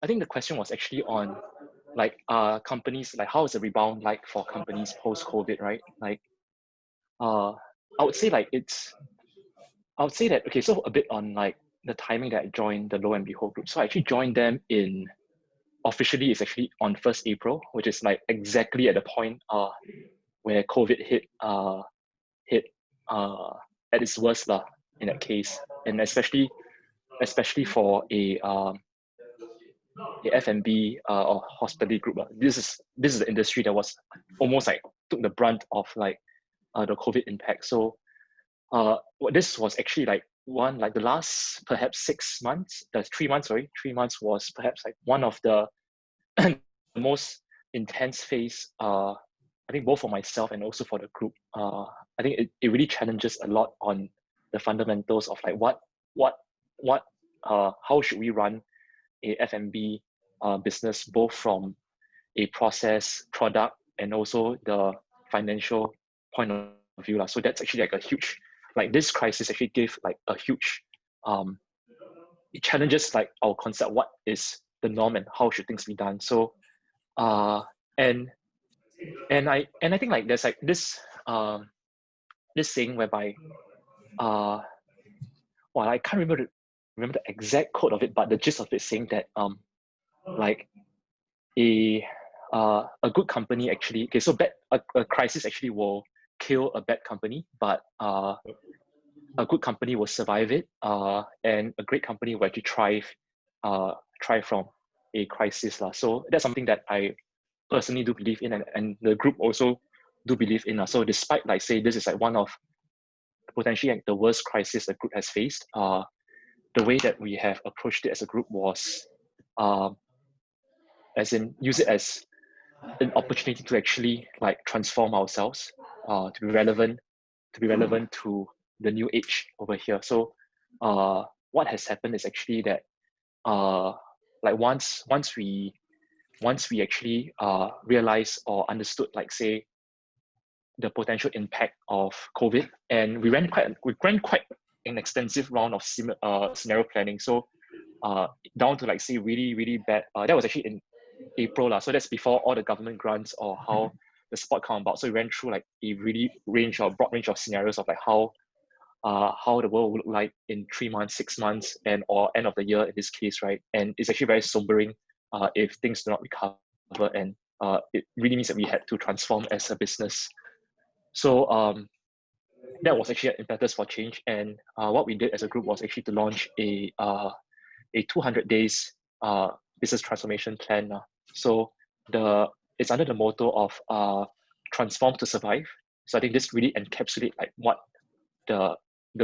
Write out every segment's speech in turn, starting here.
I think the question was actually on like companies, like how is the rebound like for companies post COVID, right? Like I would say like I would say that, okay, so a bit on like the timing that I joined the Lo and Behold group. So I actually joined them in, officially it's actually on 1st April, which is like exactly at the point where COVID hit at its worst lah, in that case. And especially for a F&B or hospitality group. This is the industry that was almost like took the brunt of like the COVID impact. So this was actually like the last perhaps 6 months, 3 months, 3 months was perhaps like one of the most intense phase, I think both for myself and also for the group. I think it really challenges a lot on the fundamentals of like how should we run a F&B business, both from a process, product, and also the financial point of view. So that's actually like a huge, like this crisis actually gave like a huge, it challenges like our concept, what is the norm and how should things be done. So and I think like there's like this this saying whereby well, I can't remember the exact quote of it, but the gist of it saying that like a good company actually, okay, so a crisis actually will kill a bad company, but a good company will survive it, and a great company will actually thrive from a crisis lah. So that's something that I personally do believe in, and the group also do believe in. So despite like say this is like one of potentially like the worst crisis the group has faced, the way that we have approached it as a group was as in use it as an opportunity to actually like transform ourselves, to be relevant to the new age over here. So what has happened is actually that like once we actually realized or understood like say the potential impact of COVID, and we ran quite an extensive round of scenario planning. So down to like say really bad, that was actually in April lah. So that's before all the government grants or how the support come about. So we ran through like a really broad range of scenarios of like how the world will look like in 3 months, 6 months, and or end of the year in this case, right? And it's actually very sobering if things do not recover, and it really means that we had to transform as a business. So that was actually an impetus for change, and what we did as a group was actually to launch a 200 days business transformation plan. So it's under the motto of transform to survive. So I think this really encapsulates like what the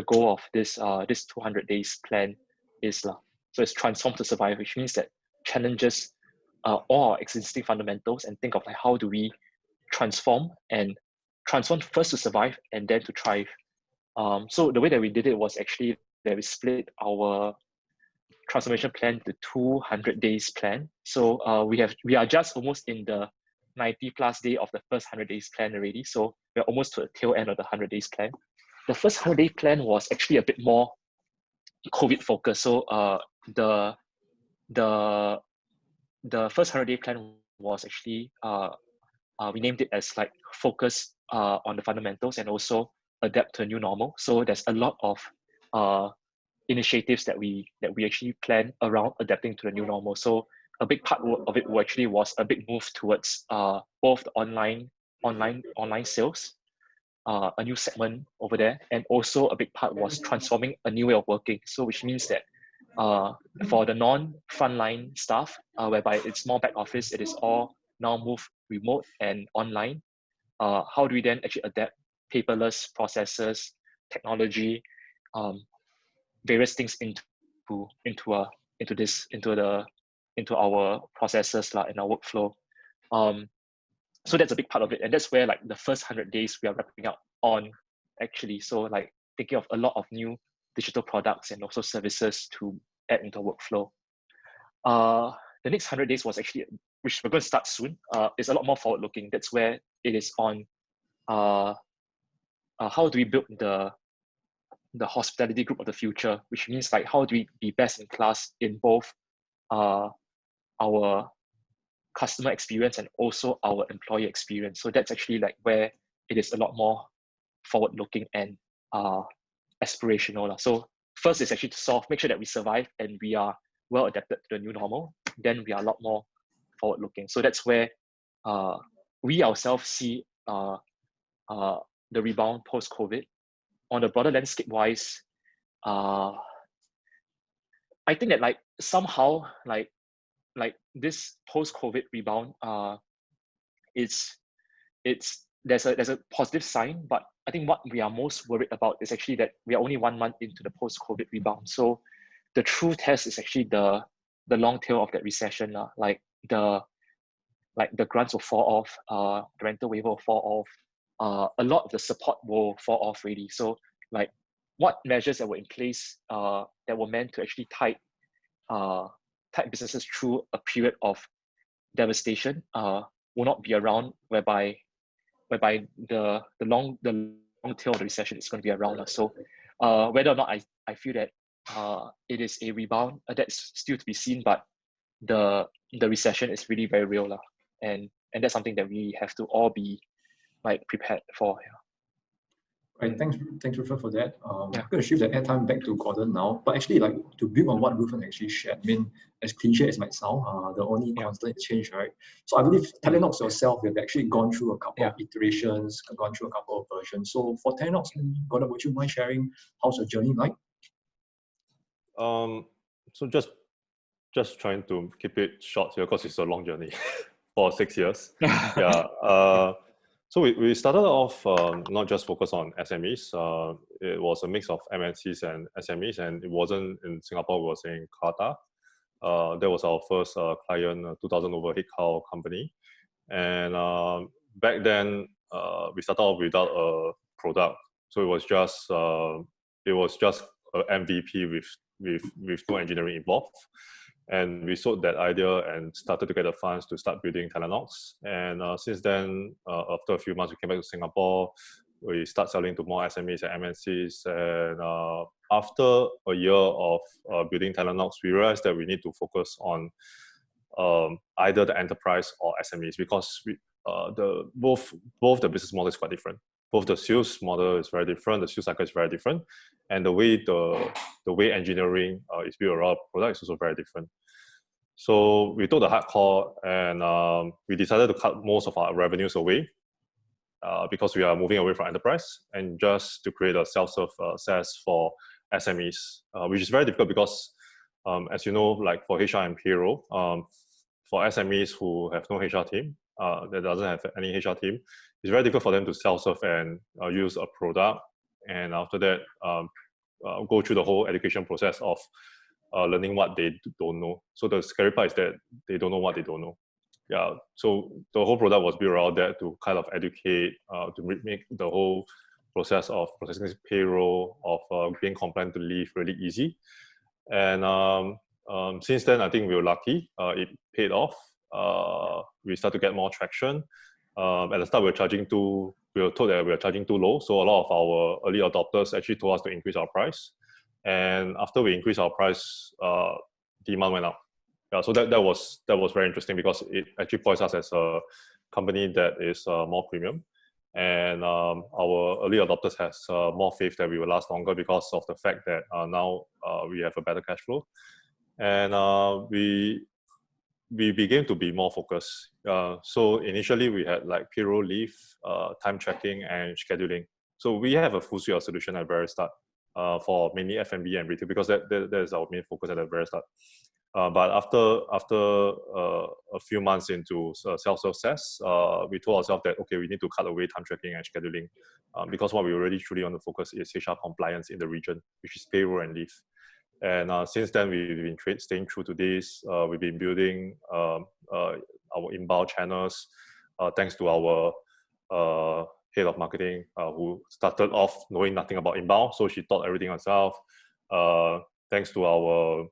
goal of this 200 days plan is. So it's transform to survive, which means that challenges all our existing fundamentals and think of like how do we transform first to survive and then to thrive. So the way that we did it was actually that we split our transformation plan to 200 days plan. So we are just almost in the 90 plus day of the first 100 days plan already. So we're almost to the tail end of the 100 days plan. The first 100-day plan was actually a bit more COVID focused. So the first 100-day plan was actually we named it as like focus on the fundamentals and also adapt to a new normal. So there's a lot of initiatives that we actually plan around adapting to the new normal. So a big part of it actually was a big move towards both the online sales, a new segment over there, and also a big part was transforming a new way of working. So which means that for the non-frontline staff, whereby it's more back office, it is all now moved remote and online. How do we then actually adapt paperless processes, technology, various things into our processes in our workflow. So that's a big part of it, and that's where like the first 100 days we are wrapping up on actually. So like thinking of a lot of new digital products and also services to add into our workflow. The next 100 days was actually, which we're going to start soon, is a lot more forward looking. That's where it is on how do we build the hospitality group of the future, which means like how do we be best in class in both our customer experience and also our employee experience. So that's actually like where it is a lot more forward-looking and aspirational. So first is actually to make sure that we survive and we are well adapted to the new normal. Then we are a lot more forward-looking. So that's where we ourselves see the rebound post-COVID. On the broader landscape-wise, I think that like somehow like this post-COVID rebound, there's a positive sign, but I think what we are most worried about is actually that we are only 1 month into the post-COVID rebound. So the true test is actually the long tail of that recession. Like the grants will fall off, the rental waiver will fall off, a lot of the support will fall off really. So like what measures that were in place that were meant to actually tide businesses through a period of devastation will not be around, whereby the long tail of the recession is going to be around us. So whether or not I feel that it is a rebound, that's still to be seen, but the recession is really very real, and that's something that we have to all be like prepared for. Right, thanks Rifeng for that. I'm going to shift the airtime back to Gordon now, but actually like to build on what Rifeng actually shared, I mean, as cliche as it might sound, the only constant is change, right? So I believe Talenox yourself, you've actually gone through a couple of iterations, gone through a couple of versions. So for Talenox, Gordon, would you mind sharing how's your journey like? So just trying to keep it short here because it's a long journey for 6 years. So we started off not just focused on SMEs. It was a mix of MNCs and SMEs, and it wasn't in Singapore, it was in Qatar. That was our first client, 2,000 overhead count company. And back then, we started off without a product. So it was just a MVP with no engineering involved. And we sold that idea and started to get the funds to start building Talenox. And since then, after a few months, we came back to Singapore. We start selling to more SMEs and MNCs. And after a year of building Talenox, we realized that we need to focus on either the enterprise or SMEs, because both the business model is quite different. Both the sales model is very different, the sales cycle is very different, and the way engineering is built around product is also very different. So we took the hard call, and we decided to cut most of our revenues away because we are moving away from enterprise, and just to create a self-serve SaaS for SMEs, which is very difficult because, as you know, like for HR and payroll, for SMEs who have no HR team, that doesn't have any HR team, it's very difficult for them to self-serve and use a product, and after that go through the whole education process of learning what they don't know. So the scary part is that they don't know what they don't know. So the whole product was built around that to kind of educate, to make the whole process of processing payroll, of being compliant to leave really easy. And since then, I think we were lucky. It paid off. We started to get more traction. At the start, we were told that we were charging too low. So a lot of our early adopters actually told us to increase our price. And after we increased our price, demand went up. So that was very interesting because it actually points us as a company that is more premium. And our early adopters has more faith that we will last longer because of the fact that now we have a better cash flow. And we began to be more focused. So initially we had like payroll, leave, time tracking, and scheduling. So we have a full suite of solution at the very start for mainly F&B and retail, because that is our main focus at the very start. But after a few months into self-serve SaaS, we told ourselves that, okay, we need to cut away time tracking and scheduling because what we really truly want to focus is HR compliance in the region, which is payroll and leave. And since then, we've been staying true to this. We've been building our inbound channels thanks to our head of marketing who started off knowing nothing about inbound. So she taught everything herself. Thanks to our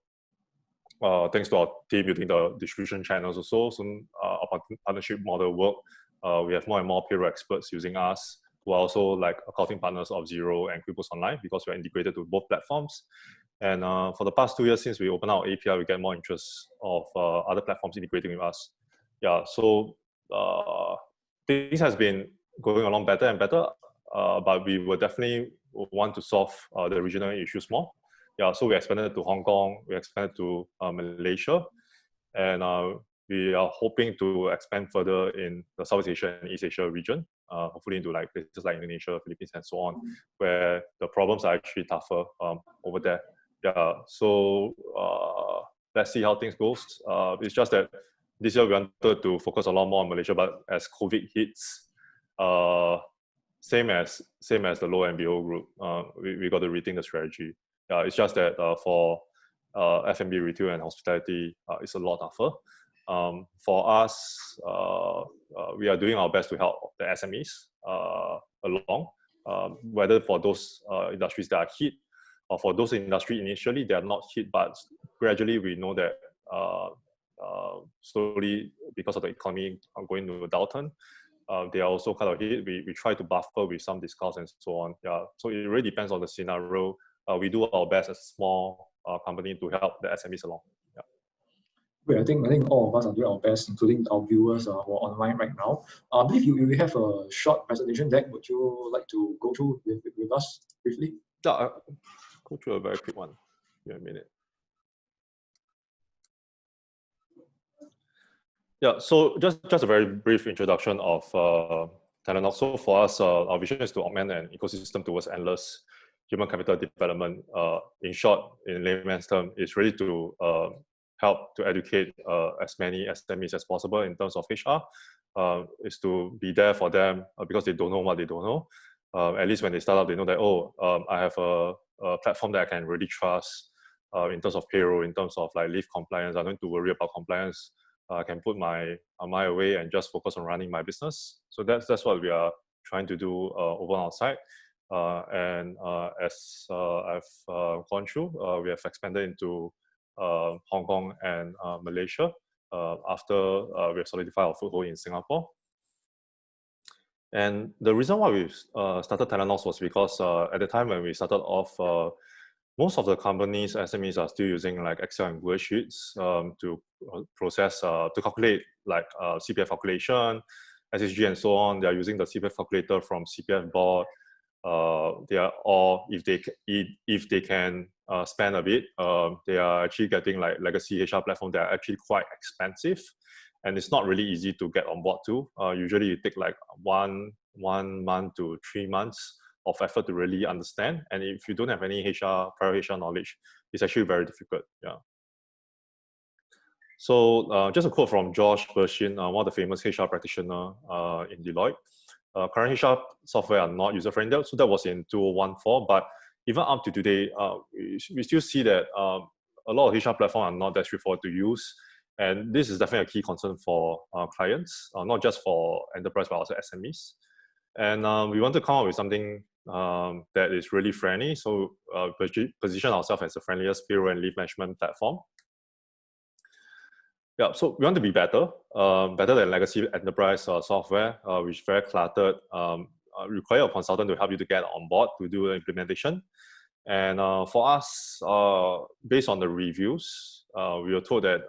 team building the distribution channels also. So our partnership model work. We have more and more payroll experts using us, who are also like accounting partners of Xero and QuickBooks Online, because we're integrated to both platforms. And for the past 2 years, since we opened our API, we get more interest of other platforms integrating with us. Yeah, so things has been going along better and better, but we will definitely want to solve the regional issues more. Yeah, so we expanded to Hong Kong, we expanded to Malaysia, and we are hoping to expand further in the Southeast Asia and East Asia region, hopefully into like places like Indonesia, Philippines, and so on, where the problems are actually tougher over there. Yeah, so let's see how things goes. It's just that this year we wanted to focus a lot more on Malaysia, but as COVID hits, same as the low MBO group, we got to rethink the strategy. It's just that for F&B, retail, and hospitality, it's a lot tougher. For us, we are doing our best to help the SMEs along, whether for those industries that are hit, or for those industries initially they are not hit, but gradually we know that slowly, because of the economy going to a downturn, they are also kind of hit. We try to buffer with some discounts and so on. Yeah, so it really depends on the scenario. We do our best as a small company to help the SMEs along. Yeah. Great. I think all of us are doing our best, including our viewers who are online right now. I believe you have a short presentation deck. Would you like to go through with us briefly? Yeah, I'll go through a very quick one. Give me a minute. Yeah, so just a very brief introduction of Talenox. So for us, our vision is to augment an ecosystem towards endless human capital development. In short, in layman's term, is really to help to educate as many SMEs as possible in terms of HR. Is to be there for them because they don't know what they don't know. At least when they start out, they know that, oh, I have a platform that I can really trust in terms of payroll, in terms of like leave compliance. I don't need to worry about compliance. I can put my mind away and just focus on running my business. So that's what we are trying to do over on our side. As I've gone through, we have expanded into Hong Kong and Malaysia after we have solidified our foothold in Singapore. And the reason why we started Talenox was because at the time when we started off, most of the companies, SMEs, are still using like Excel and Google Sheets to process, to calculate like CPF calculation, SSG, and so on. They are using the CPF calculator from CPF board. They are, or if they can spend a bit, they are actually getting like legacy HR platforms that are actually quite expensive, and it's not really easy to get on board to. Usually, it take like one month to 3 months of effort to really understand, and if you don't have any prior HR knowledge, it's actually very difficult. Yeah. So just a quote from George Bershin, one of the famous HR practitioner in Deloitte. Current HR software are not user-friendly. So that was in 2014, but even up to today, we still see that a lot of HR platforms are not that straightforward to use. And this is definitely a key concern for clients, not just for enterprise, but also SMEs. And we want to come up with something that is really friendly. So position ourselves as the friendliest payroll and leave management platform. Yeah, so we want to be better than legacy enterprise software, which is very cluttered, require a consultant to help you to get on board to do the implementation. And for us, based on the reviews, we were told that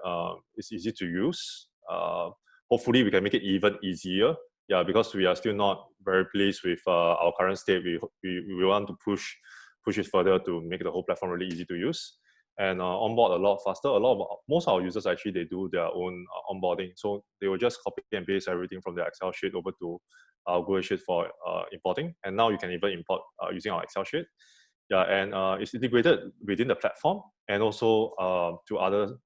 it's easy to use. Hopefully, we can make it even easier. Yeah, because we are still not very pleased with our current state. We want to push it further to make the whole platform really easy to use and onboard a lot faster. Most of our users actually, they do their own onboarding. So they will just copy and paste everything from their Excel sheet over to our Google Sheet for importing. And now you can even import using our Excel sheet. Yeah, and it's integrated within the platform and also to other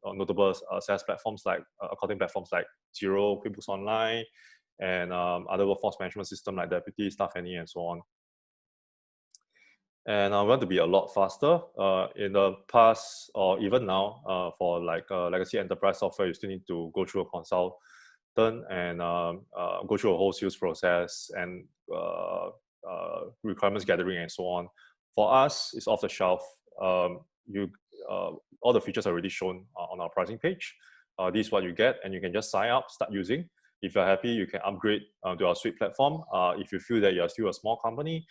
notable SaaS platforms like accounting platforms like Xero, QuickBooks Online, and other workforce management system like Deputy, Staff Any, and so on. And we want to be a lot faster. In the past, or even now, for like legacy enterprise software, you still need to go through a consultant and go through a whole sales process and requirements gathering and so on. For us, it's off the shelf. All the features are already shown on our pricing page. This is what you get, and you can just sign up, start using. If you're happy, you can upgrade to our suite platform. If you feel that you're still a small company,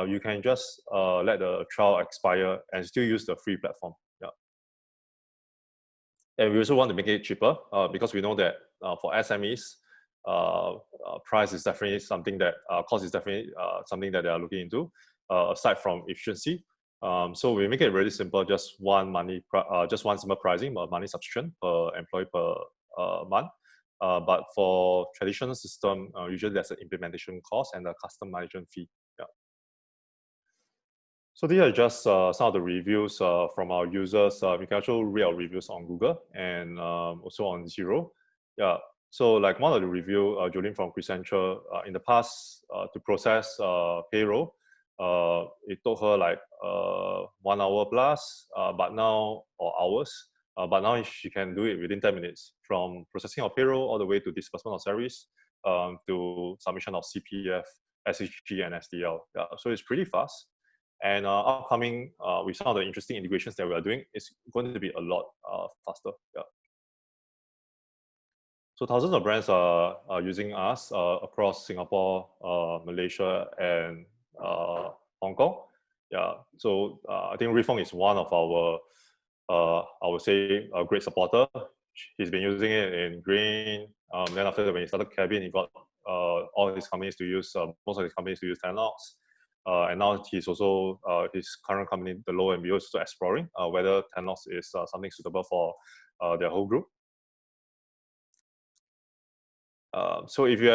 you can just let the trial expire and still use the free platform. Yeah. And we also want to make it cheaper because we know that for SMEs, price is definitely something that cost is definitely something that they are looking into, aside from efficiency. So we make it really simple, just one simple pricing, money subscription per employee per month. But for traditional system, usually there's an implementation cost and a customization fee. Yeah. So these are just some of the reviews from our users. You can also read our reviews on Google and also on Zero. Yeah. So like one of the review, Jolene from Crescentia, in the past to process payroll, it took her like 1 hour plus, but now, or hours, but now she can do it within 10 minutes from processing of payroll all the way to disbursement of salaries to submission of CPF, SHG, and SDL. Yeah, so it's pretty fast. And upcoming, with some of the interesting integrations that we are doing, it's going to be a lot faster. Yeah. So thousands of brands are using us across Singapore, Malaysia, and Hong Kong. Yeah. So I think Rifeng is one of our, I would say, a great supporter. He's been using it in grain. Then after that, when he started cabin, he got all his companies to use, most of his companies to use Talenox. And now he's also, his current company, Paloe, and we're also exploring whether Talenox is something suitable for their whole group. So if you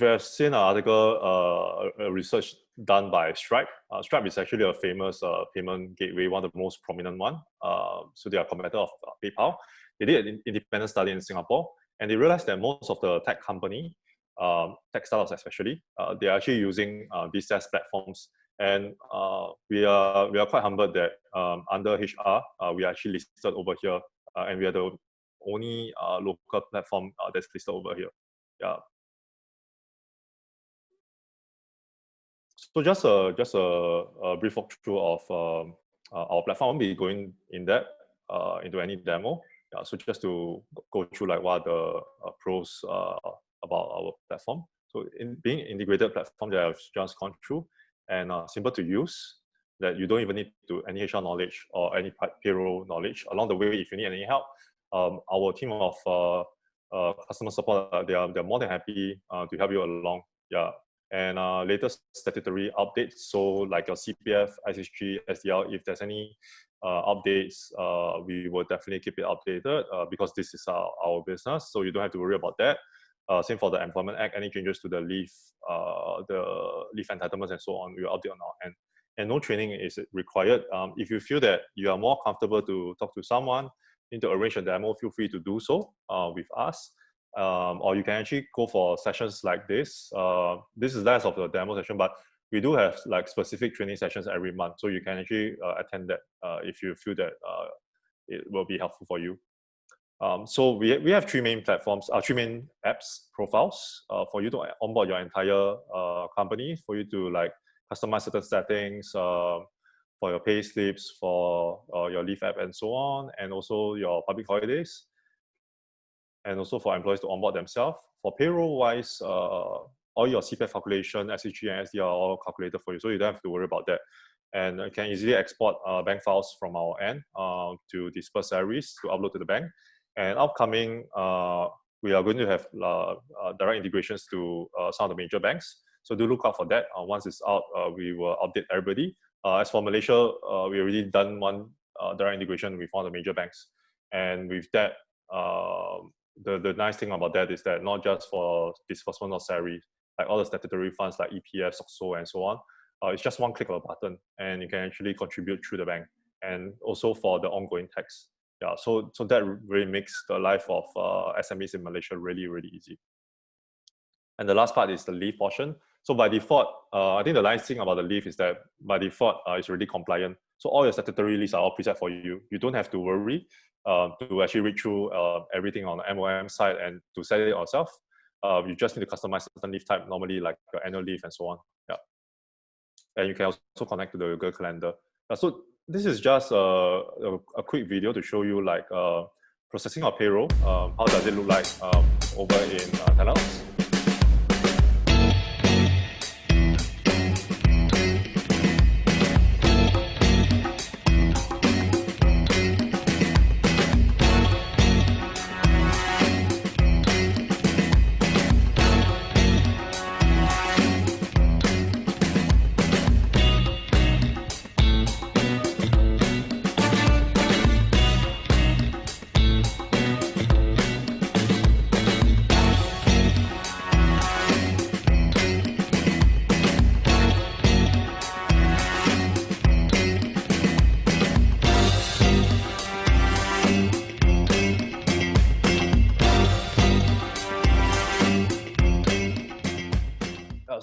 have seen an article, research done by Stripe, Stripe is actually a famous payment gateway, one of the most prominent one. So they are a competitor of PayPal. They did an independent study in Singapore, and they realized that most of the tech company, tech startups especially, they are actually using these SaaS platforms. And we are quite humbled that under HR, we are actually listed over here, and we are the only local platform that's listed over here. Yeah. So just a brief walkthrough of our platform. I won't be going in depth into any demo. Yeah, so just to go through like what are the pros about our platform. So in being integrated platform that I've just gone through and simple to use, that you don't even need to any HR knowledge or any payroll knowledge. Along the way, if you need any help, our team of customer support, they're more than happy to help you along. Yeah. And latest statutory updates, so like your CPF, SHG, SDL, if there's any updates, we will definitely keep it updated because this is our business, so you don't have to worry about that. Same for the Employment Act, any changes to the leave entitlements and so on, we'll update on our end. And no training is required. If you feel that you are more comfortable to talk to someone, need to arrange a demo, feel free to do so with us. Or you can actually go for sessions like this. This is less of a demo session, but we do have like specific training sessions every month. So you can actually attend that if you feel that it will be helpful for you. So we have three main platforms, three main apps profiles for you to onboard your entire company, for you to like customize certain settings for your pay slips, for your leave app and so on, and also your public holidays, and also for employees to onboard themselves. For payroll wise, all your CPF calculation, SHG and SDL are all calculated for you, so you don't have to worry about that. And you can easily export bank files from our end to disperse salaries to upload to the bank. And upcoming, we are going to have direct integrations to some of the major banks. So do look out for that. Once it's out, we will update everybody. As for Malaysia, we already done one direct integration with one of the major banks. And with that, the nice thing about that is that not just for disbursement of salary, like all the statutory funds like EPF, SOCSO, and so on, it's just one click of a button, and you can actually contribute through the bank. And also for the ongoing tax. Yeah, so that really makes the life of SMEs in Malaysia really, really easy. And the last part is the leave portion. So by default, I think the nice thing about the leave is that by default, it's already compliant. So all your statutory leaves are all preset for you. You don't have to worry to actually read through everything on the MOM side and to set it yourself. You just need to customize certain leave type, normally like your annual leave and so on. Yeah. And you can also connect to the Google Calendar. So this is just a quick video to show you like processing of payroll. How does it look like over in Talenox?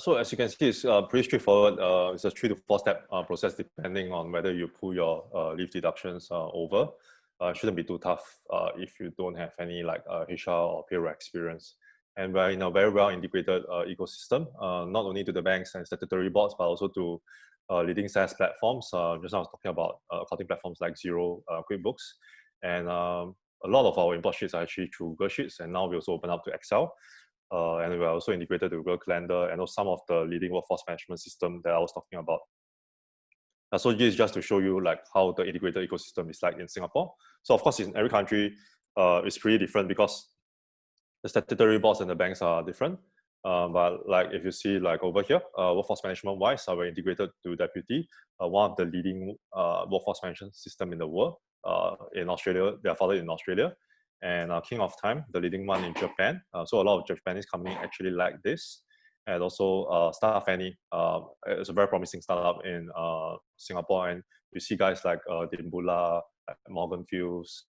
so as you can see, it's pretty straightforward. It's a 3 to 4 step process depending on whether you pull your leave deductions over. Shouldn't be too tough if you don't have any like HR or payroll experience. And we're in a very well integrated ecosystem, not only to the banks and statutory boards, but also to leading SaaS platforms. Just now I was talking about accounting platforms like Xero, QuickBooks, and a lot of our import sheets are actually through Google Sheets, and now we also open up to Excel. And we're also integrated to Google Calendar and also some of the leading workforce management system that I was talking about. So this is just to show you like how the integrated ecosystem is like in Singapore. So of course, in every country, it's pretty different because the statutory boards and the banks are different. But like if you see like over here, workforce management wise, we're integrated to Deputy, one of the leading workforce management system in the world. In Australia, they are founded in Australia. And King of Time, the leading one in Japan. So a lot of Japanese companies actually like this. And also Startup Fanny, it's a very promising startup in Singapore. And you see guys like Dimbula, Morgan Fields,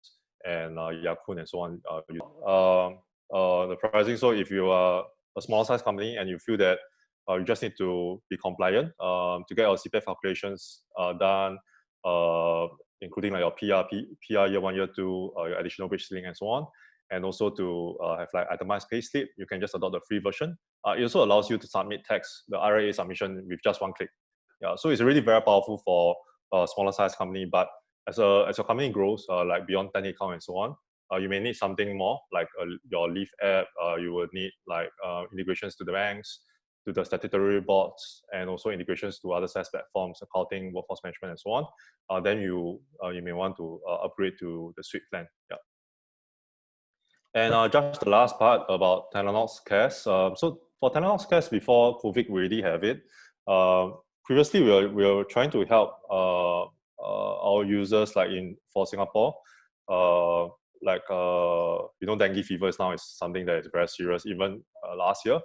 and Yakun and so on. The pricing, so if you are a small size company and you feel that you just need to be compliant to get your CPF calculations done, including like your PR year 1, year 2, your additional wage ceiling and so on, and also to have like itemized pay slip, you can just adopt the free version. It also allows you to submit tax, the RAA submission with just one click. Yeah, so it's really very powerful for a smaller size company. But as your company grows, like beyond 10 account and so on, you may need something more like your leave app. You will need like integrations to the banks, to the statutory boards, and also integrations to other SaaS platforms, accounting, workforce management, and so on. Then you may want to upgrade to the suite plan. Yeah. And just the last part about Talenox Cares. So for Talenox Cares, before COVID, we already have it. Previously, we were trying to help our users like for Singapore. Dengue fever is now something that is very serious, even last year.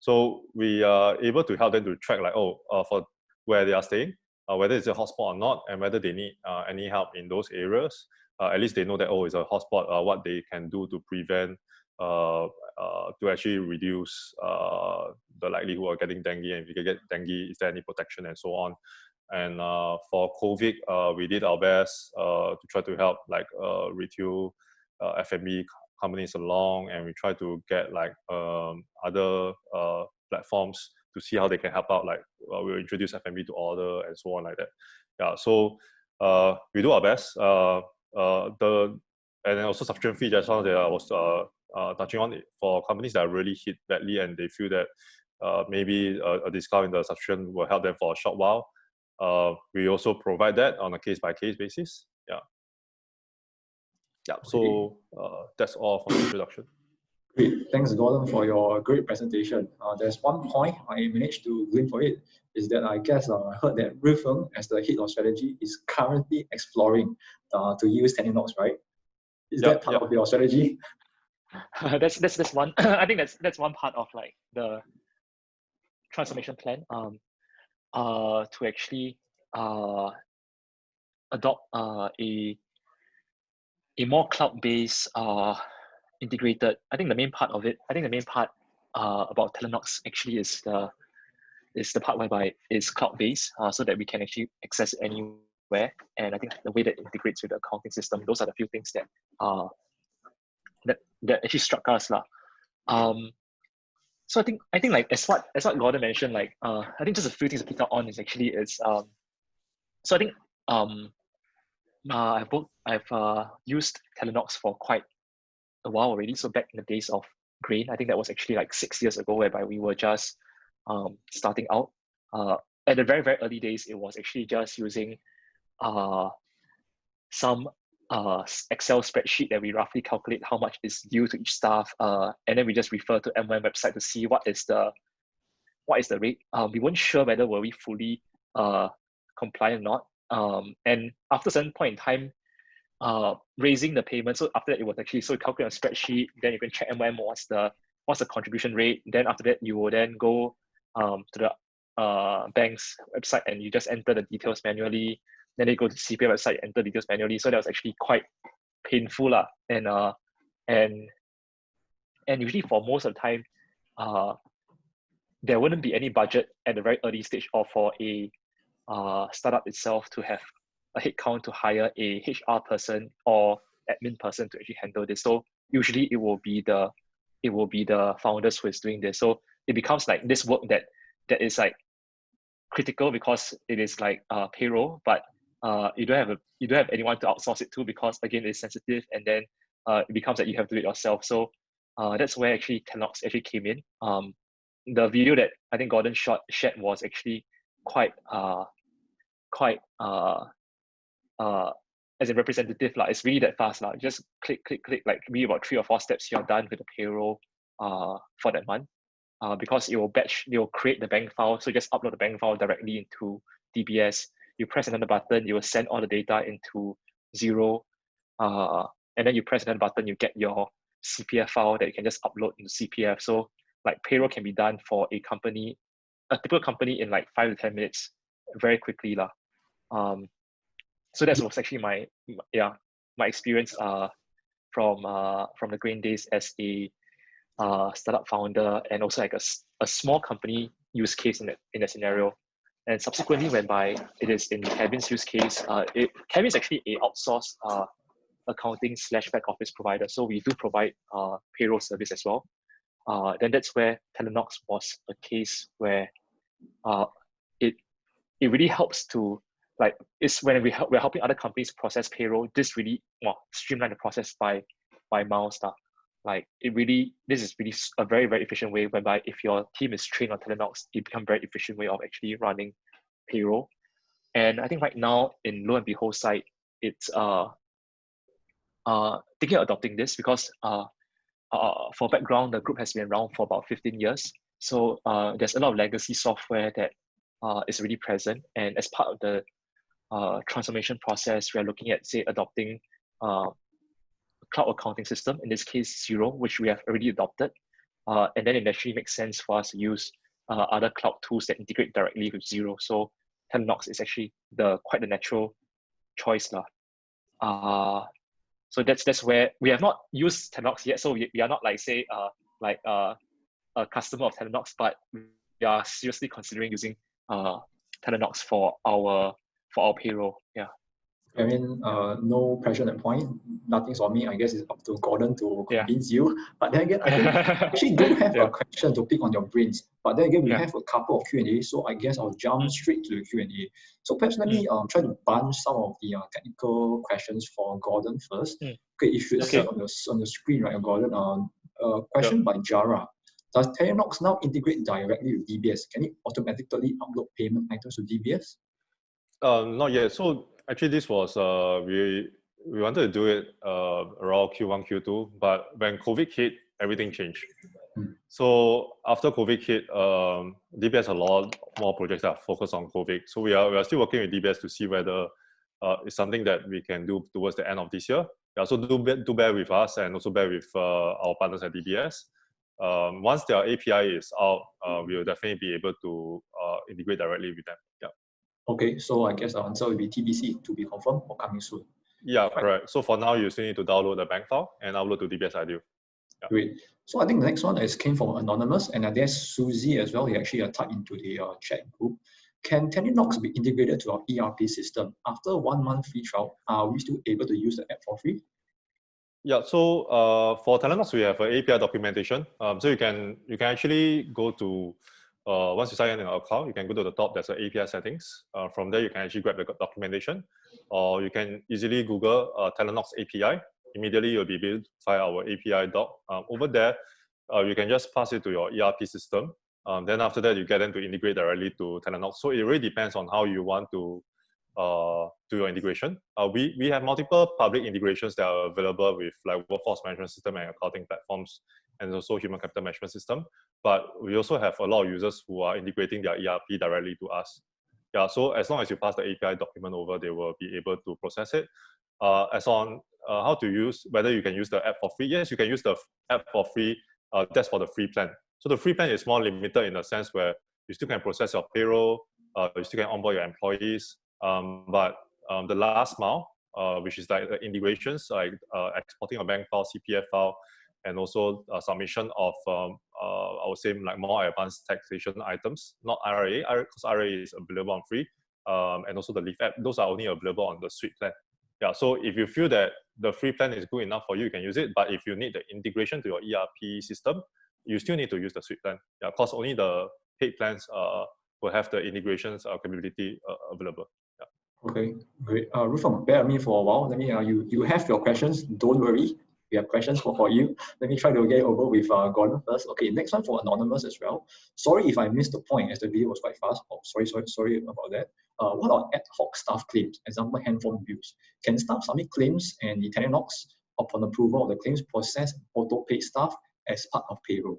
So we are able to help them to track like, for where they are staying, whether it's a hotspot or not, and whether they need any help in those areas. At least they know that, it's a hotspot, what they can do to prevent, to actually reduce the likelihood of getting dengue. And if you can get dengue, is there any protection and so on. And for COVID, we did our best to try to help like retail F&B companies along, and we try to get like other platforms to see how they can help out. Like we'll introduce F&B to order and so on like that. Yeah, so we do our best. And then also subscription fee, just now that I was touching on it, for companies that are really hit badly and they feel that maybe a discount in the subscription will help them for a short while. We also provide that on a case-by-case basis. Yeah. Yeah, so that's all for the introduction. Great. Thanks, Gordon, for your great presentation. There's one point I managed to glean for it, is that I guess I heard that Rifeng, as the head of strategy, is currently exploring to use Talenox, right? Is that part of your strategy? That's one. I think that's one part of like the transformation plan. To actually adopt a more cloud-based integrated. I think the main part about Talenox actually is the part whereby it's cloud-based, so that we can actually access it anywhere. And I think the way that it integrates with the accounting system, those are the few things that that actually struck us lah. So I think like as what Gordon mentioned, like I think just a few things to pick up on is actually so I think I've used Talenox for quite a while already. So back in the days of Grain, I think that was actually like 6 years ago, whereby we were just starting out. At the very, very early days, it was actually just using some Excel spreadsheet that we roughly calculate how much is due to each staff, and then we just refer to M1 website to see what is the rate. We weren't sure whether were we fully compliant or not. And after a certain point in time, raising the payment. So after that, it was actually, so you calculate a spreadsheet, then you can check M1 what's the contribution rate. Then after that, you will then go to the bank's website and you just enter the details manually. Then they go to CPA website, enter details manually. So that was actually quite painful lah. And usually for most of the time, there wouldn't be any budget at the very early stage or for a startup itself to have a headcount to hire a HR person or admin person to actually handle this. So usually it will be the founders who is doing this. So it becomes like this work that is like critical because it is like payroll, but you don't have anyone to outsource it to because again it's sensitive, and then it becomes like you have to do it yourself. So that's where actually Talenox actually came in. The video that I think Gordon shared was actually quite as a representative, it's really that fast. Just click, like maybe about 3 or 4 steps, you're done with the payroll for that month. Because it will create the bank file. So just upload the bank file directly into DBS. You press another button, you will send all the data into Xero. And then you press another button, you get your CPF file that you can just upload into CPF. So like payroll can be done for a typical company in like 5 to 10 minutes, very quickly. So that was actually my experience from the Grain days as a startup founder, and also like a small company use case in that scenario. And subsequently, whereby it is in Kevin's use case, Kevin is actually a outsourced accounting / back office provider. So we do provide payroll service as well. Then that's where Talenox was a case where it really helps to it's when we're helping other companies process payroll. This really streamline the process by miles. This is really a very, very efficient way whereby if your team is trained on Talenox, it becomes a very efficient way of actually running payroll. And I think right now in Lo and Behold side, it's thinking of adopting this because for background, the group has been around for about 15 years. So there's a lot of legacy software that is really present. And as part of the transformation process, we are looking at, say, adopting cloud accounting system, in this case Xero, which we have already adopted, and then it actually makes sense for us to use other cloud tools that integrate directly with Xero. So Talenox is actually quite the natural choice. So that's where we have not used Talenox yet, so we are not a customer of Talenox, but we are seriously considering using Talenox for our payroll. I mean, no pressure on that point. Nothing's on me. I guess it's up to Gordon to convince you. But then again, I think actually do have a question to pick on your brains. But then again, we have a couple of Q&A, so I guess I'll jump straight to the Q&A. So perhaps let me try to bunch some of the technical questions for Gordon first. Okay, if you see on the screen, right, Gordon, question by Jara. Does Talenox now integrate directly with DBS? Can it automatically upload payment items to DBS? Not yet. So actually, this was we wanted to do it around Q1, Q2, but when COVID hit, everything changed. So after COVID hit, DBS has a lot more projects that are focused on COVID. So we are still working with DBS to see whether it's something that we can do towards the end of this year. So do bear with us, and also bear with our partners at DBS. Once their API is out, we will definitely be able to integrate directly with them. Okay, so I guess the answer will be TBC, to be confirmed, or coming soon. Yeah, correct. So for now, you still need to download the bank file and upload to DBS Ideal. Great. So I think the next one came from Anonymous, and I guess Susie as well. He actually typed into the chat group. Can Talenox be integrated to our ERP system? After 1 month free trial, are we still able to use the app for free? Yeah, so for Talenox, we have an API documentation. So you can actually go to, once you sign in an account, you can go to the top, there's an API settings. From there, you can actually grab the documentation, or you can easily Google Talenox API. Immediately, you'll be able to find our API doc. Over there, you can just pass it to your ERP system. Then after that, you get them to integrate directly to Talenox. So it really depends on how you want to do your integration. We have multiple public integrations that are available with like workforce management system and accounting platforms, and also human capital management system. But we also have a lot of users who are integrating their ERP directly to us. Yeah, so as long as you pass the API document over, they will be able to process it. As on how to use, whether you can use the app for free. Yes, you can use the app for free. That's for the free plan. So the free plan is more limited in the sense where you still can process your payroll, you still can onboard your employees, but the last mile, which is like the integrations, like exporting a bank file, CPF file, and also submission of I would say like more advanced taxation items, not IRA, because IRA is available on free, and also the Leaf app. Those are only available on the Suite plan. Yeah, so if you feel that the free plan is good enough for you, you can use it. But if you need the integration to your ERP system, you still need to use the Suite plan. Yeah, because only the paid plans will have the integrations capability available. Yeah. Okay, great. Rifeng, bear with me for a while. Let me. You have your questions. Don't worry. We have questions for you. Let me try to get over with Gordon first. Okay, next one for anonymous as well. Sorry if I missed the point as the video was quite fast. Oh, sorry about that. What are ad hoc staff claims? Example, handphone bills. Can staff submit claims and the Talenox upon approval of the claims process auto-paid staff as part of payroll?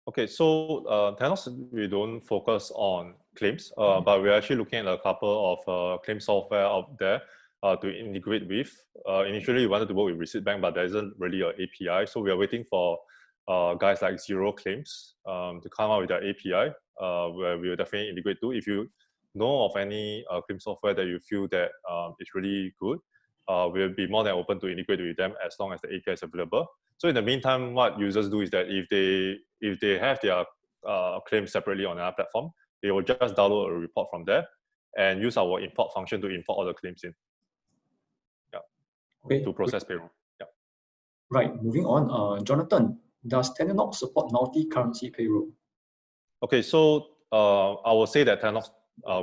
Okay, so Talenox, we don't focus on claims, but we're actually looking at a couple of claim software out there to integrate with. Initially, we wanted to work with Receipt Bank, but there isn't really an API. So we are waiting for guys like Zero Claims to come out with their API, where we will definitely integrate to. If you know of any claim software that you feel that is really good, we'll be more than open to integrate with them as long as the API is available. So in the meantime, what users do is that if they have their claims separately on our platform, they will just download a report from there and use our import function to import all the claims in. Yeah. Okay. To process payroll. Yeah. Right. Moving on. Jonathan, does Talenox support multi-currency payroll? Okay. So I will say that Talenox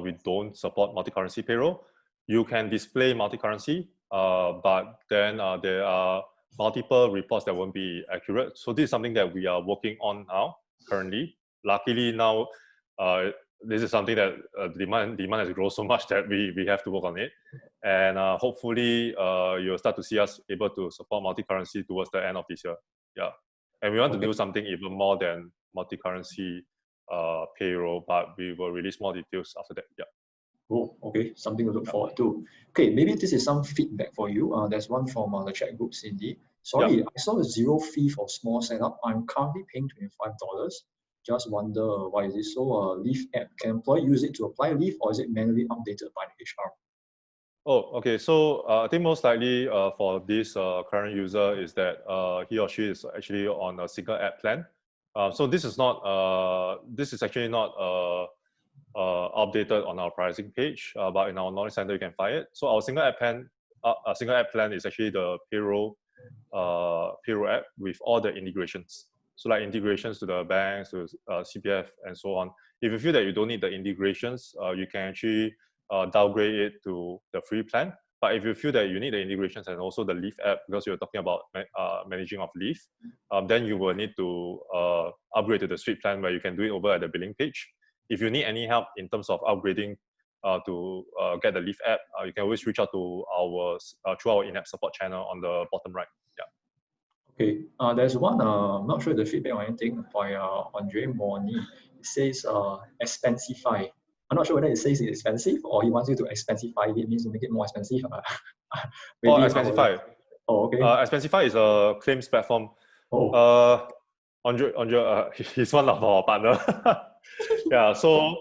we don't support multi-currency payroll. You can display multi-currency, but then there are multiple reports that won't be accurate. So this is something that we are working on now, currently. Luckily now, this is something that demand has grown so much that we have to work on it. And hopefully you'll start to see us able to support multi-currency towards the end of this year. Yeah. And we want to do something even more than multi-currency payroll, but we will release more details after that. Yeah. Oh, okay, something to look forward to. Okay, maybe this is some feedback for you. There's one from the chat group, Cindy. Sorry, I saw a zero fee for small setup. I'm currently paying $25. Just wonder why is it so? Leave app, can employee use it to apply leave, or is it manually updated by the HR? Oh, okay. So I think most likely for this current user is that he or she is actually on a single app plan. So this is not. This is actually not updated on our pricing page, but in our knowledge center you can find it. So our single app plan is actually the payroll app with all the integrations. So like integrations to the banks, to CPF, and so on. If you feel that you don't need the integrations, you can actually downgrade it to the free plan. But if you feel that you need the integrations and also the leave app, because you're talking about managing of leave, then you will need to upgrade to the Suite plan where you can do it over at the billing page. If you need any help in terms of upgrading to get the Leaf app, you can always reach out to our through our in-app support channel on the bottom right. Yeah. Okay. There's one. I'm not sure the feedback or anything by Andre Morni. It says expensify. I'm not sure whether it says it's expensive or he wants you to expensify it. It means to make it more expensive. Maybe Expensify. Oh, okay. Expensify is a claims platform. Oh. Andre, he's one of our partner. Yeah, so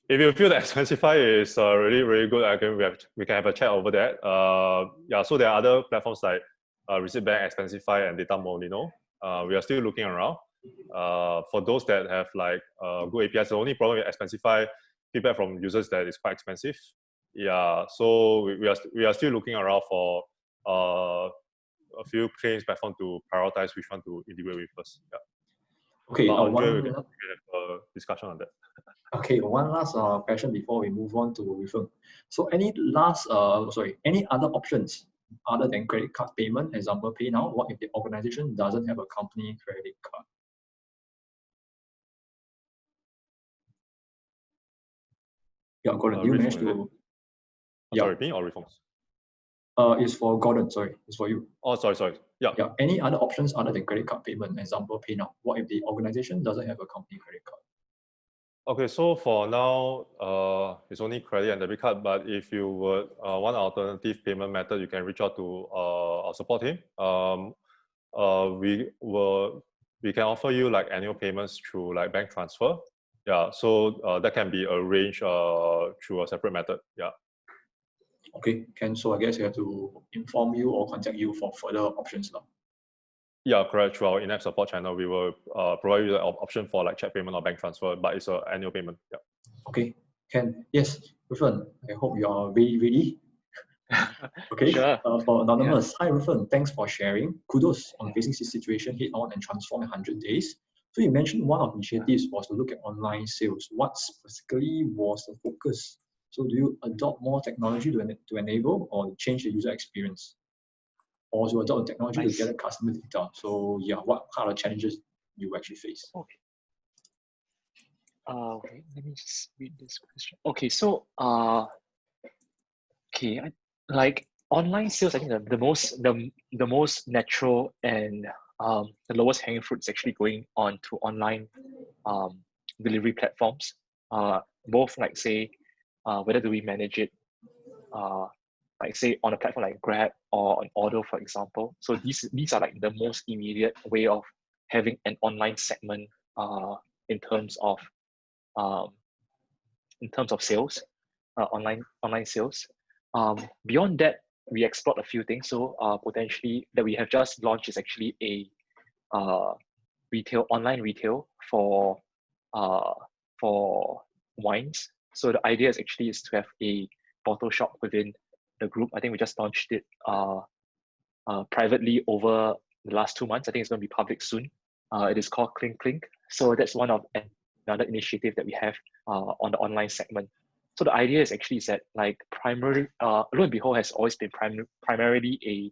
if you feel that Expensify is really, really good, we can have a chat over that. Yeah, so there are other platforms like Receipt Bank, Expensify, and Data Molino. We are still looking around. For those that have like good APIs, the only problem with Expensify, feedback from users that is quite expensive. Yeah, so we are still looking around for a few claims platform to prioritize which one to integrate with first. Yeah. Okay, we can have a discussion on that. Okay, one last question before we move on to Rifeng. So any other options other than credit card payment, example PayNow? What if the organization doesn't have a company credit card? Yeah, Gordon, you managed to. Sorry, me or Rifeng? It's for Gordon, sorry, it's for you. Oh, sorry. Yeah. Yeah. Any other options other than credit card payment, example PayNow? What if the organization doesn't have a company credit card? Okay, so for now, it's only credit and debit card. But if you would want an alternative payment method, you can reach out to our support team. We can offer you like annual payments through like bank transfer. Yeah, so that can be arranged through a separate method. Yeah. Okay, so I guess you have to inform you or contact you for further options now. Yeah, correct. Through our in-app support channel, we will provide you the option for like check payment or bank transfer, but it's an annual payment. Yeah. Okay, can. Yes, Rifeng, I hope you are ready. Okay, Sure. for Anonymous, Hi Rifeng, thanks for sharing. Kudos on facing this situation head on and transform in 100 days. So you mentioned one of the initiatives was to look at online sales. What specifically was the focus? So do you adopt more technology to enable or change the user experience? Or to adopt the technology to gather customer data? So yeah, what kind of challenges you actually face? Okay. Okay, let me just read this question. Okay, so okay, like online sales, I think the most natural and the lowest hanging fruit is actually going on to online delivery platforms. Both like say, whether do we manage it, like say on a platform like Grab or an Order, for example. So these are like the most immediate way of having an online segment in terms of um, sales, online sales. Beyond that, we explored a few things. So potentially that we have just launched is actually a online retail for wines. So the idea is to have a bottle shop within the group. I think we just launched it privately over the last 2 months. I think it's going to be public soon. It is called Clink Clink. So that's one of another initiative that we have on the online segment. So the idea is that like primary, Lo and Behold has always been primarily a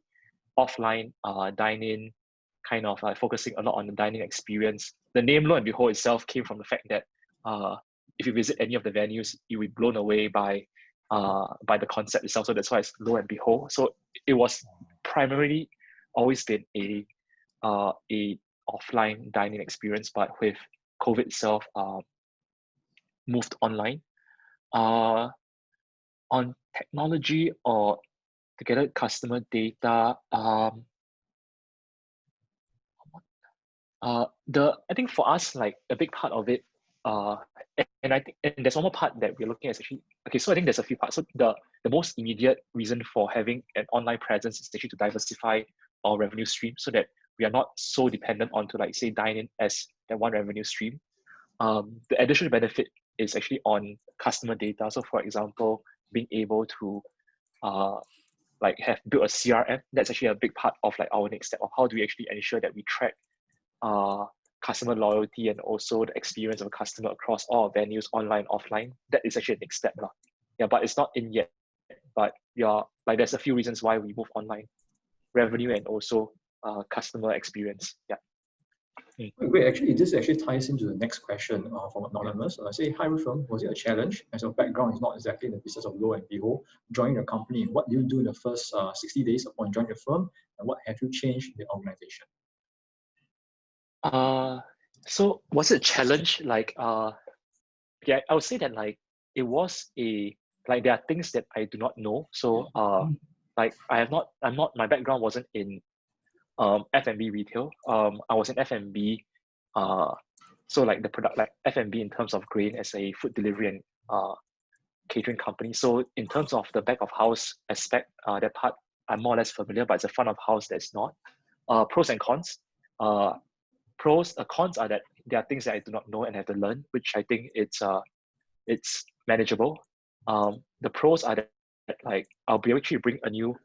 offline dine-in kind of focusing a lot on the dining experience. The name Lo and Behold itself came from the fact that if you visit any of the venues, you'll be blown away by the concept itself. So that's why it's Lo and Behold. So it was primarily always been a offline dining experience, but with COVID itself moved online. On technology or to gather customer data, I think for us, like a big part of it, and I think and there's one more part that we're looking at actually. Okay, so I think there's a few parts. So the most immediate reason for having an online presence is actually to diversify our revenue stream so that we are not so dependent on to like say dine-in as that one revenue stream. The additional benefit is actually on customer data. So for example, being able to like have built a CRM, that's actually a big part of like our next step of how do we actually ensure that we track customer loyalty and also the experience of a customer across all venues, online, offline. That is actually the next step now. Yeah, but it's not in yet. But yeah, like there's a few reasons why we move online: revenue and also customer experience. Yeah. Great. Actually, this actually ties into the next question from Anonymous. Say, hi, Rifeng. Was it a challenge as your background is not exactly in the business of Lo and Behold, joining the company? What do you do in the first 60 days upon joining the firm, and what have you changed in the organization? So was it a challenge? Like, yeah, I would say that like it was like there are things that I do not know. So like I'm not, my background wasn't in F&B retail. I was in F&B, so like the product, like F&B in terms of grain as a food delivery and catering company. So in terms of the back of house aspect, that part I'm more or less familiar, but it's a front of house that's not. Pros and cons. Cons are that there are things that I do not know and have to learn, which I think it's manageable. The pros are that like I'll be able to bring a new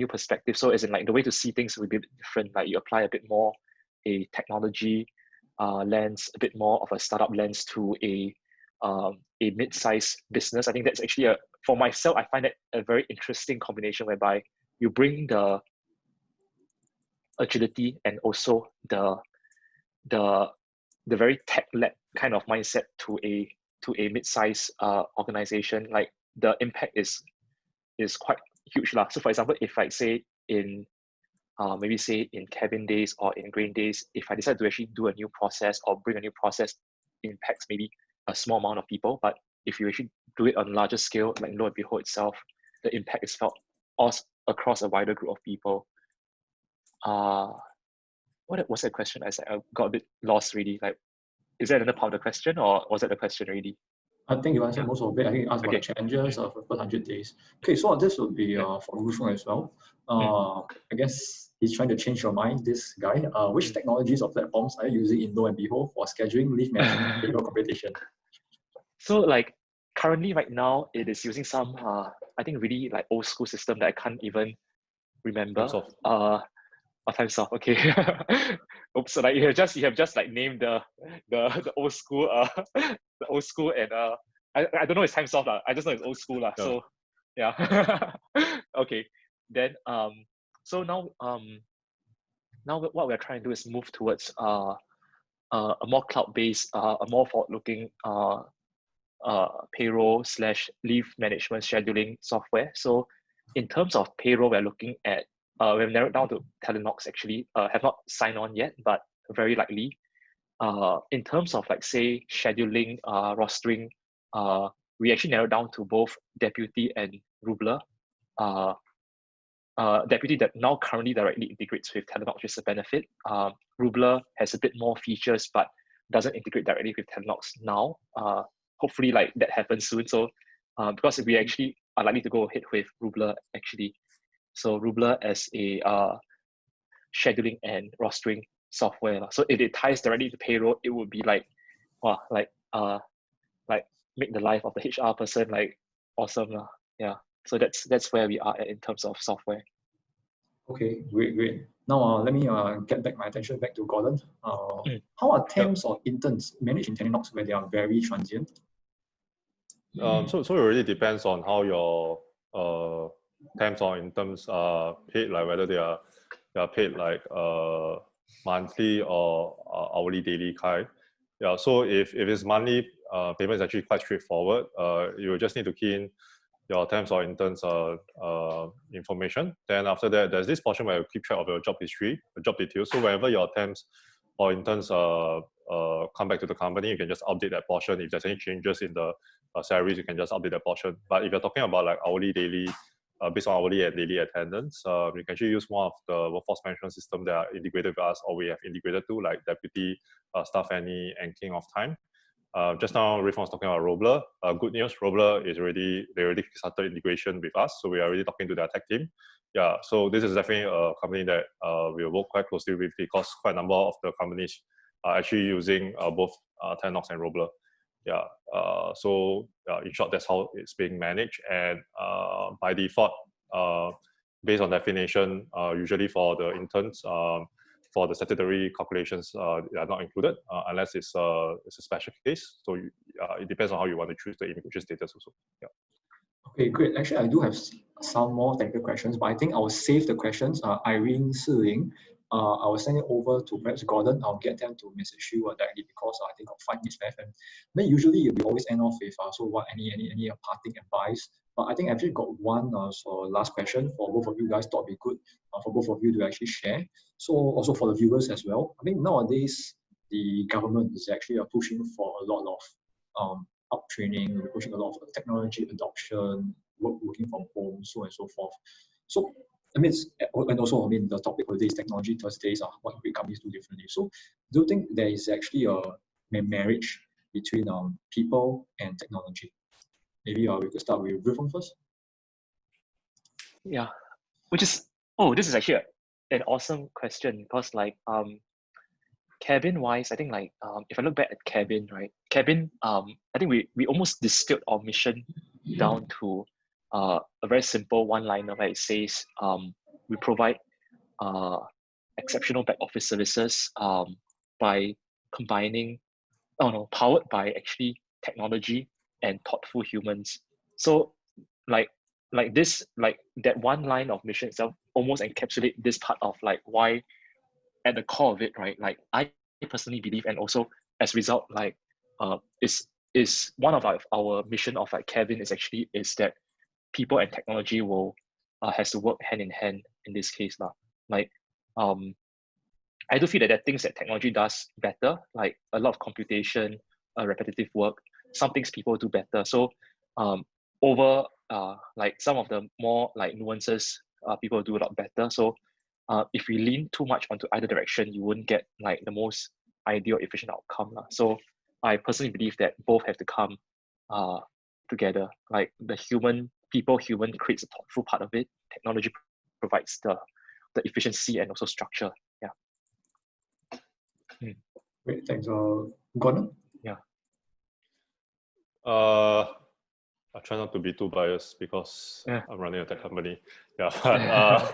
perspective. So as in like the way to see things will be a bit different. Like you apply a bit more a technology lens, a bit more of a startup lens to a mid-sized business. I think that's actually for myself, I find that a very interesting combination whereby you bring the agility and also the very tech-led kind of mindset to a mid-sized organization. Like the impact is quite huge lah. So for example, if like say in maybe say in cabin days or in grain days, if I decide to actually do a new process or bring a new process, impacts maybe a small amount of people. But if you actually do it on a larger scale, like Lo and Behold itself, the impact is felt across a wider group of people. What was that question? I got a bit lost really. Like, is that another part of the question or was that the question already? I think you answered most of it. I think you asked about the challenges of the first 100 days. Okay, so this would be for Rufeng as well. I guess he's trying to change your mind, this guy. Which technologies or platforms are you using in Lo and Behold for scheduling, leave management, and payroll computation? So like currently right now, it is using some, I think really like old school system that I can't even remember. TimeSoft, okay. Oops, so like you have just like named the old school the old school and I don't know it's TimeSoft lah. I just know it's old school lah. Yeah. So yeah. Okay. Then so now what we're trying to do is move towards a more cloud-based, a more forward-looking payroll / leave management scheduling software. So in terms of payroll, we're looking at we've narrowed down to Talenox actually. Have not signed on yet, but very likely. In terms of like say scheduling, rostering, we actually narrowed down to both Deputy and Rubler. Deputy that now currently directly integrates with Talenox, which is a benefit. Rubler has a bit more features, but doesn't integrate directly with Talenox now. Hopefully like that happens soon. So because we actually are likely to go ahead with Rubler actually. So Rubler as a scheduling and rostering software. So if it ties directly to payroll, it would be like, wow, like make the life of the HR person like awesome. Yeah. So that's where we are at in terms of software. Okay, great. Now let me get back my attention back to Gordon. How are temps or interns managed in Talenox where they are very transient? So it really depends on how your temps or interns are paid, like whether they are paid like monthly or hourly, daily kind. Yeah. So if it's monthly, payment is actually quite straightforward. You will just need to key in your temps or interns information. Then after that, there's this portion where you keep track of your job history, the job details. So whenever your temps or interns come back to the company, you can just update that portion. If there's any changes in the salaries, you can just update that portion. But if you're talking about like hourly, daily, based on hourly and daily attendance, you can actually use one of the workforce management system that are integrated with us or we have integrated to, like Deputy, Staff Any, and King of Time. Just now, Rifeng was talking about Robler. Good news, Robler they already started integration with us, so we are already talking to their tech team. Yeah, so this is definitely a company that we work quite closely with because quite a number of the companies are actually using both Talenox and Robler. Yeah, so in short, that's how it's being managed. And by default, based on definition, usually for the interns, for the statutory calculations, they are not included unless it's a special case. So it depends on how you want to choose the immigration status also. Yeah. Okay, great. Actually, I do have some more technical questions, but I think I'll save the questions. Irene, Siling, I will send it over to perhaps Gordon. I'll get them to message you directly because I think I'll find this left. And then usually we always end off with so what any parting advice. But I think I've actually got one last question for both of you guys. Thought it'd be good for both of you to actually share. So also for the viewers as well. I think nowadays the government is actually pushing for a lot of up training, we're pushing a lot of technology adoption, working from home, so on and so forth. So I mean, and also I mean the topic of this technology Thursdays are what big companies do differently. So do you think there is actually a marriage between people and technology? Maybe we could start with Rifeng first. Yeah, this is actually an awesome question because like cabin wise, I think like if I look back at cabin, right? Cabin, I think we almost distilled our mission down to a very simple one-liner where it says we provide exceptional back office services by combining, powered by actually technology and thoughtful humans. So like that one line of mission itself almost encapsulate this part of like why at the core of it, right? Like I personally believe, and also as a result, like is one of our mission of like Kevin is that people and technology will has to work hand in hand in this case lah. Like I do feel that there are things that technology does better, like a lot of computation, repetitive work. Some things people do better. So over like some of the more like nuances, people do a lot better. So if we lean too much onto either direction, you wouldn't get like the most ideal efficient outcome. So I personally believe that both have to come together. Like the human creates a thoughtful part of it. Technology provides the efficiency and also structure. Yeah. Great, thanks. Gordon? Yeah. I try not to be too biased because I'm running a tech company. Yeah.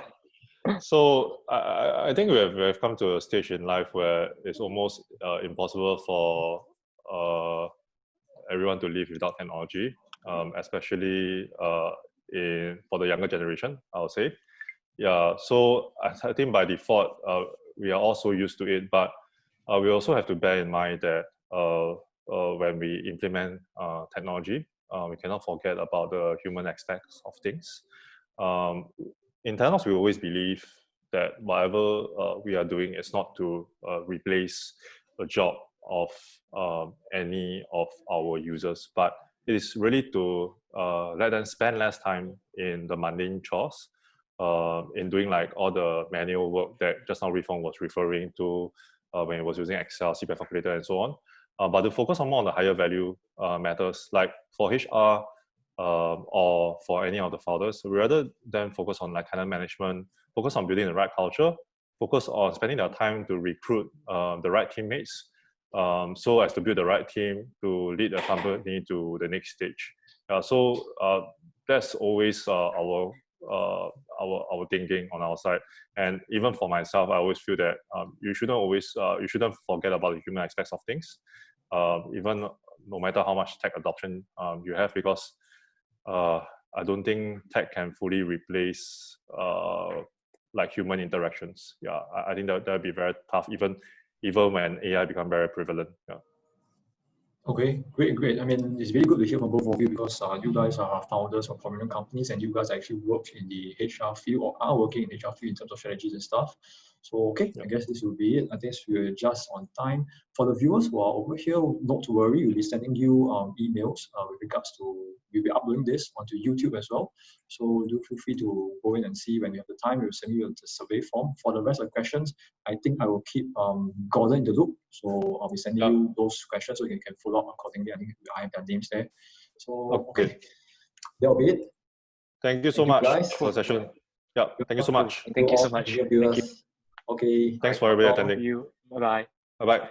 So I think we have come to a stage in life where it's almost impossible for everyone to live without technology, especially for the younger generation, I would say. Yeah, so I think by default, we are also used to it, but we also have to bear in mind that when we implement technology, we cannot forget about the human aspects of things. In Talenox, we always believe that whatever we are doing is not to replace the job of any of our users, but it is really to let them spend less time in the mundane chores, in doing like all the manual work that just now Rifeng was referring to when he was using Excel, CPF calculator, and so on. But to focus on more on the higher value matters, like for HR or for any of the founders, rather than focus on like talent management, focus on building the right culture, focus on spending their time to recruit the right teammates, so as to build the right team to lead the company to the next stage. So that's always our thinking on our side. And even for myself, I always feel that you shouldn't forget about the human aspects of things, even no matter how much tech adoption you have, because I don't think tech can fully replace like human interactions. Yeah, I think that would be very tough, even when AI become very prevalent. Yeah. Okay, great. I mean, it's really good to hear from both of you because you guys are founders of prominent companies and you guys actually work in the HR field or are working in the HR field in terms of strategies and stuff. So, okay, I guess this will be it. I think we're just on time. For the viewers who are over here, not to worry, we'll be sending you emails with regards to, we'll be uploading this onto YouTube as well. So do feel free to go in and see when you have the time. We'll send you the survey form. For the rest of the questions, I think I will keep Gordon in the loop. So I'll be sending you those questions so you can follow up accordingly. I think I have their names there. So, okay, that'll be it. Thank you so much for the session. Yeah, thank you so much. Thank you so much. Thank you. Okay. Thanks for everybody attending. Bye-bye. Bye-bye.